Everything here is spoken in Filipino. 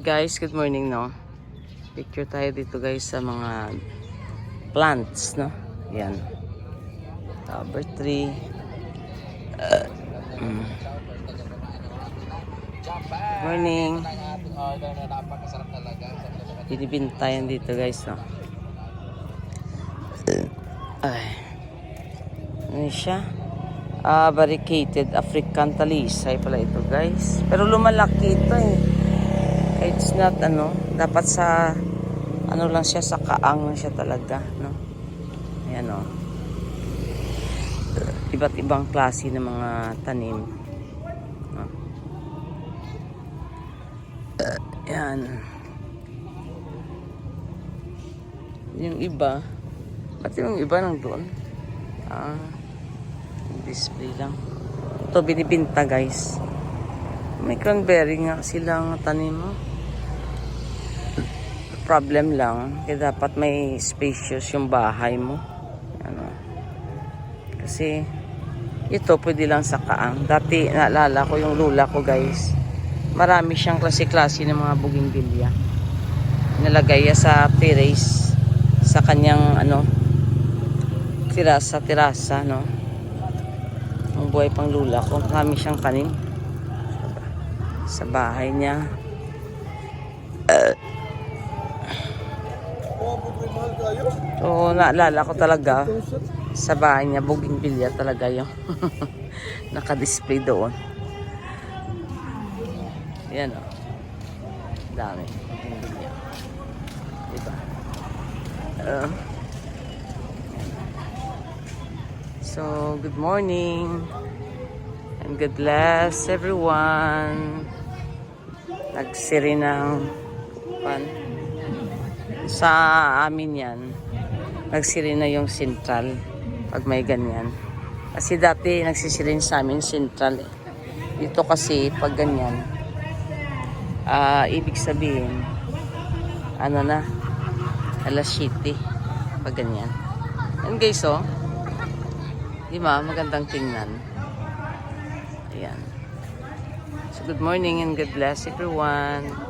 Guys, good morning, no? Picture tayo dito guys sa mga plants, no? Yan. Rubber tree. Morning. Binibintayan dito guys, no? Ay. Ano siya? Variegated African talisay pala ito guys. Pero lumalaki ito eh. It's not dapat sa lang siya, sa kaang lang siya talaga, no? Ayan o. Iba't ibang klase ng mga tanim, no? Ayan. Yung iba, pati yung iba nang doon. Display lang. Ito binibinta guys. May cranberry nga silang tanim mo. Problem lang, kaya dapat may spacious yung bahay mo. Kasi ito pwede lang sa kaang. Dati naalala ko yung lula ko guys. Marami siyang klase-klase ng mga bougainvillea. Nalagay sa terrace sa kanyang terasa, no. Ang buhay pang lula ko, marami siyang kanin sa bahay niya. So, naalala ko talaga sa bahay niya, bougainvillea talaga yung naka-display doon. Yan o. Dami. Bougainvillea. Diba? So, good morning. And God bless everyone. Nagsiri ng sa amin yan. Nagsiri na yung central pag may ganyan. Kasi dati nagsisirin sa amin central eh. Dito kasi pag ganyan, ibig sabihin alas 7 pag ganyan. And guys, diba, magandang tingnan. Ayan. So good morning and God bless everyone.